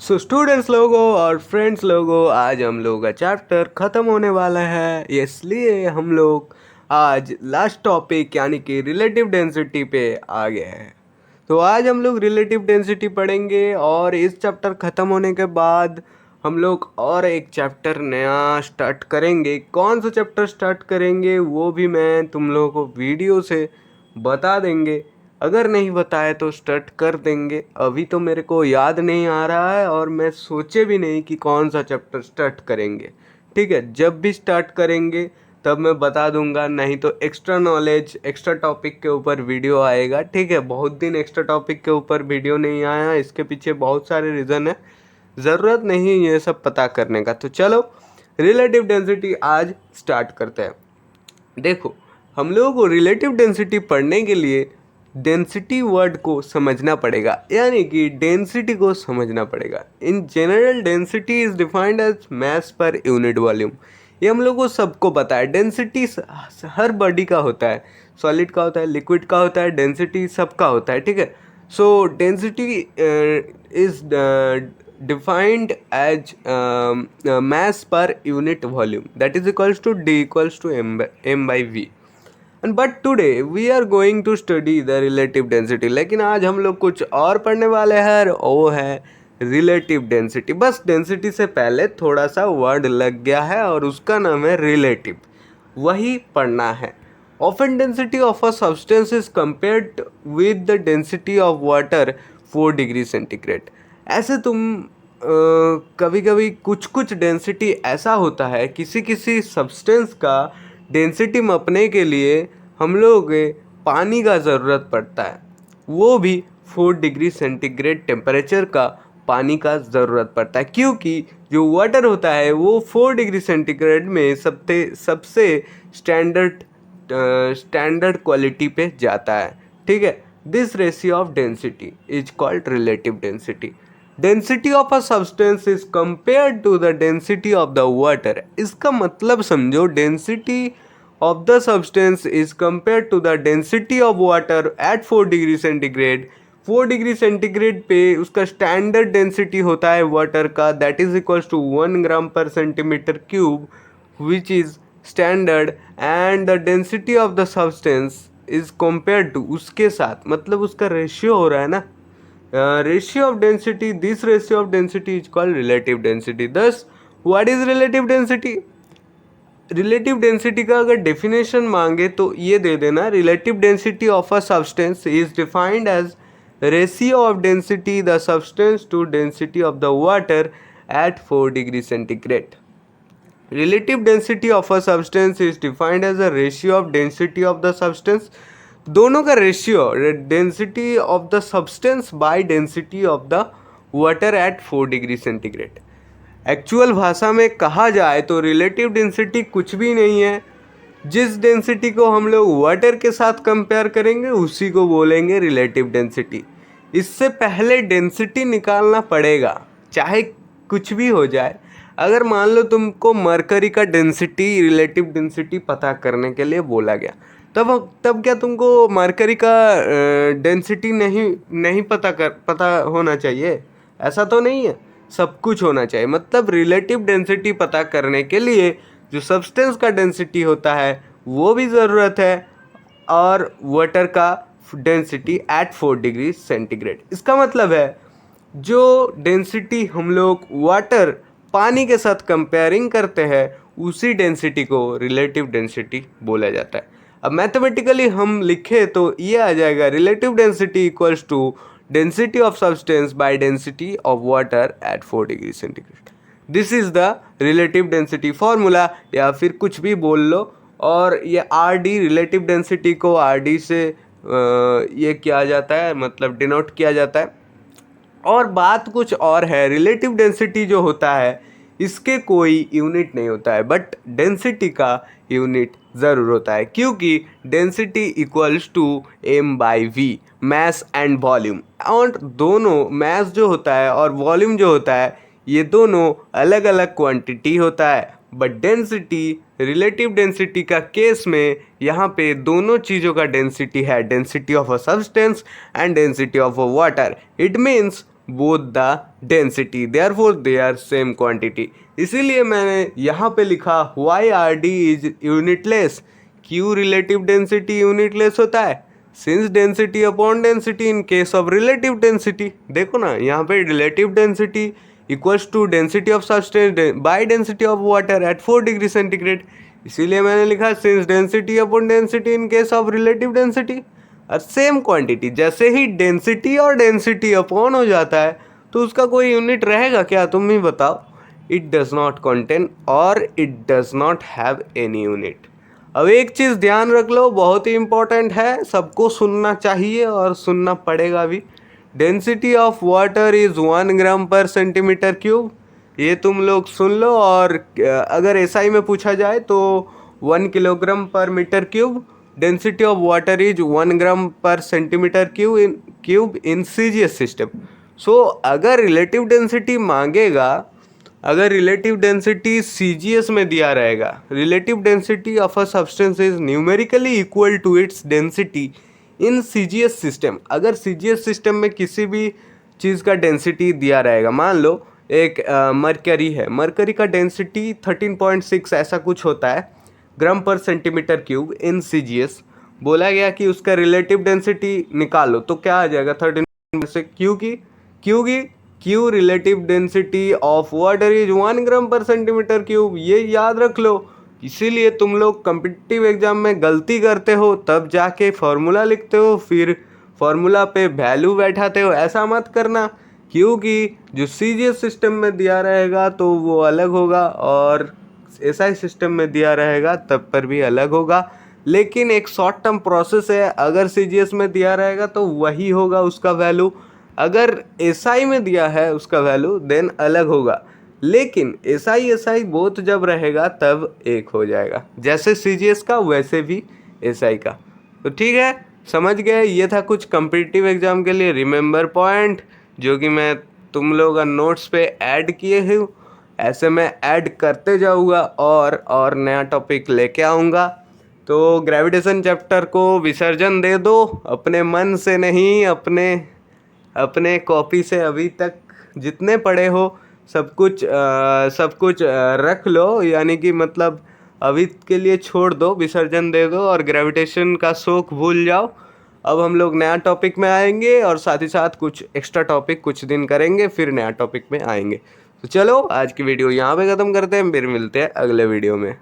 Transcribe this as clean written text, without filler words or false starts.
So students लोगों और friends लोगों, आज हम लोग का चैप्टर ख़त्म होने वाला है, इसलिए हम लोग आज लास्ट टॉपिक यानी कि रिलेटिव डेंसिटी पे आ गए हैं। तो आज हम लोग रिलेटिव डेंसिटी पढ़ेंगे और इस चैप्टर ख़त्म होने के बाद हम लोग और एक चैप्टर नया स्टार्ट करेंगे। कौन सा चैप्टर स्टार्ट करेंगे वो भी मैं तुम लोगों को वीडियो से बता देंगे। अगर नहीं बताए तो स्टार्ट कर देंगे। अभी तो मेरे को याद नहीं आ रहा है और मैं सोचे भी नहीं कि कौन सा चैप्टर स्टार्ट करेंगे। ठीक है, जब भी स्टार्ट करेंगे तब मैं बता दूंगा, नहीं तो एक्स्ट्रा नॉलेज एक्स्ट्रा टॉपिक के ऊपर वीडियो आएगा। ठीक है, बहुत दिन एक्स्ट्रा टॉपिक के ऊपर वीडियो नहीं आया, इसके पीछे बहुत सारे रीज़न है, ज़रूरत नहीं ये सब पता करने का। तो चलो रिलेटिव डेंसिटी आज स्टार्ट करते हैं। देखो, हम लोगों को रिलेटिव डेंसिटी पढ़ने के लिए डेंसिटी वर्ड को समझना पड़ेगा, यानी कि डेंसिटी को समझना पड़ेगा। In general density is defined as mass per unit volume. ये हम लोग को सबको पता है। डेंसिटी हर बॉडी का होता है, सॉलिड का होता है, लिक्विड का होता है, डेंसिटी सबका होता है। ठीक है, सो density is defined as mass per unit volume, that is equals to d equals to m by v. And but today we are going to study the relative density। लेकिन आज हम लोग कुछ और पढ़ने वाले हैं, वो है रिलेटिव डेंसिटी। बस डेंसिटी से पहले थोड़ा सा वर्ड लग गया है और उसका नाम है रिलेटिव, वही पढ़ना है। Often density of a substance is compared with the density of water 4 degree centigrade. ऐसे तुम कभी कभी कुछ कुछ डेंसिटी ऐसा होता है, किसी किसी सब्सटेंस का डेंसिटी मापने के लिए हम लोग पानी का ज़रूरत पड़ता है, वो भी 4 डिग्री सेंटीग्रेड टेम्परेचर का पानी का ज़रूरत पड़ता है, क्योंकि जो वाटर होता है वो 4 डिग्री सेंटीग्रेड में सबसे स्टैंडर्ड क्वालिटी पे जाता है। ठीक है, this ratio of density is called relative density. Density of a substance is compared to the density of the water. इसका मतलब समझो, density of the substance is compared to the density of water at 4 degree centigrade. 4 degree centigrade पे उसका standard density होता है water का, that is equals to 1 gram per centimetre cube, which is standard, and the density of the substance is compared to, उसके साथ मतलब उसका ratio हो रहा है ना, ratio of density, this ratio of density is called relative density. Thus what is relative density? Relative density का अगर डेफिनेशन मांगे तो ये दे देना, relative density of a substance is defined as ratio of density the substance to density of the water at 4 degree centigrade. Relative density of a substance is defined as a ratio of density of the substance, दोनों का ratio, density of the substance by density of the water at 4 degree centigrade. Actual भाषा में कहा जाए तो relative density कुछ भी नहीं है, जिस डेंसिटी को हम लोग वाटर के साथ कंपेयर करेंगे उसी को बोलेंगे रिलेटिव डेंसिटी। इससे पहले डेंसिटी निकालना पड़ेगा, चाहे कुछ भी हो जाए। अगर मान लो तुमको मरकरी का डेंसिटी, रिलेटिव डेंसिटी पता करने के लिए बोला गया, तब क्या तुमको मरकरी का डेंसिटी नहीं पता होना चाहिए? ऐसा तो नहीं है, सब कुछ होना चाहिए। मतलब रिलेटिव डेंसिटी पता करने के लिए जो सब्सटेंस का डेंसिटी होता है वो भी ज़रूरत है, और वाटर का डेंसिटी एट 4 डिग्री सेंटीग्रेड। इसका मतलब है जो डेंसिटी हम लोग वाटर पानी के साथ कंपेयरिंग करते हैं उसी डेंसिटी को रिलेटिव डेंसिटी बोला जाता है। अब मैथमेटिकली हम लिखे तो ये आ जाएगा, relative density equals to density of substance by density of water at 4 degree centigrade. This is the relative density formula, या फिर कुछ भी बोल लो। और ये आर डी, रिलेटिव डेंसिटी को आर डी से ये किया जाता है, मतलब डिनोट किया जाता है। और बात कुछ और है, रिलेटिव डेंसिटी जो होता है इसके कोई यूनिट नहीं होता है, बट डेंसिटी का यूनिट ज़रूर होता है, क्योंकि density equals to m by V, mass and volume. और दोनों, मैस जो होता है और वॉल्यूम जो होता है, ये दोनों अलग अलग क्वांटिटी होता है, बट डेंसिटी, रिलेटिव डेंसिटी का केस में यहाँ पे दोनों चीज़ों का डेंसिटी है, density of a substance and density of a water. It means both the density, therefore they are same quantity. इसीलिए मैंने यहाँ पे लिखा why R D is unitless, क्यों रिलेटिव डेंसिटी यूनिटलेस होता है, since density upon density in case of relative density. देखो ना यहाँ पे relative density equals to density of substance by density of water at 4 degree centigrade, इसीलिए मैंने लिखा since density upon density in case of relative density और same quantity. जैसे ही डेंसिटी और डेंसिटी अपॉन हो जाता है तो उसका कोई यूनिट रहेगा क्या, तुम ही बताओ। इट डज नॉट कंटेन और it does not have any unit. अब एक चीज़ ध्यान रख लो, बहुत ही इंपॉर्टेंट है, सबको सुनना चाहिए और सुनना पड़ेगा भी। Density of water is 1 gram per centimetre cube, ये तुम लोग सुन लो। और अगर एसआई में पूछा जाए तो 1 kilogram per metre cube, density of water is 1 gram per centimetre cube in CGS system. So अगर रिलेटिव डेंसिटी मांगेगा, अगर रिलेटिव डेंसिटी सीजीएस में दिया रहेगा, relative density of a substance is numerically equal to its density in CGS system. अगर CGS system में किसी भी चीज़ का डेंसिटी दिया रहेगा, मान लो एक मरकरी है, मरकरी का डेंसिटी 13.6 ऐसा कुछ होता है ग्राम per centimetre cube in CGS, बोला गया कि उसका रिलेटिव डेंसिटी निकालो तो क्या आ जाएगा 13 से, क्योंकि Q relative density of water is 1 gram per centimetre cube, ये याद रख लो। इसीलिए तुम लोग कम्पिटिटिव एग्जाम में गलती करते हो, तब जाके फॉर्मूला लिखते हो, फिर फॉर्मूला पे वैल्यू बैठाते हो, ऐसा मत करना। क्योंकि जो सीजीएस सिस्टम में दिया रहेगा तो वो अलग होगा और एसआई सिस्टम में दिया रहेगा तब पर भी अलग होगा। लेकिन एक शॉर्ट टर्म प्रोसेस है, अगर सीजीएस में दिया रहेगा तो वही होगा उसका वैल्यू, अगर एसआई में दिया है उसका वैल्यू देन अलग होगा। लेकिन एसआई बोथ जब रहेगा तब एक हो जाएगा, जैसे सीजीएस का वैसे भी एसआई का। तो ठीक है, समझ गए। ये था कुछ कम्पिटिटिव एग्जाम के लिए रिमेंबर पॉइंट जो कि मैं तुम लोगों का नोट्स पे ऐड किए हूँ। ऐसे मैं ऐड करते जाऊँगा और नया टॉपिक लेके आऊँगा। तो ग्रेविटेशन चैप्टर को विसर्जन दे दो, अपने मन से नहीं, अपने कॉपी से अभी तक जितने पढ़े हो सब कुछ रख लो, यानी कि मतलब अभी के लिए छोड़ दो, विसर्जन दे दो और ग्रेविटेशन का शौक भूल जाओ। अब हम लोग नया टॉपिक में आएंगे और साथ ही साथ कुछ एक्स्ट्रा टॉपिक कुछ दिन करेंगे, फिर नया टॉपिक में आएंगे। तो चलो आज की वीडियो यहाँ पे ख़त्म करते हैं, फिर मिलते हैं अगले वीडियो में।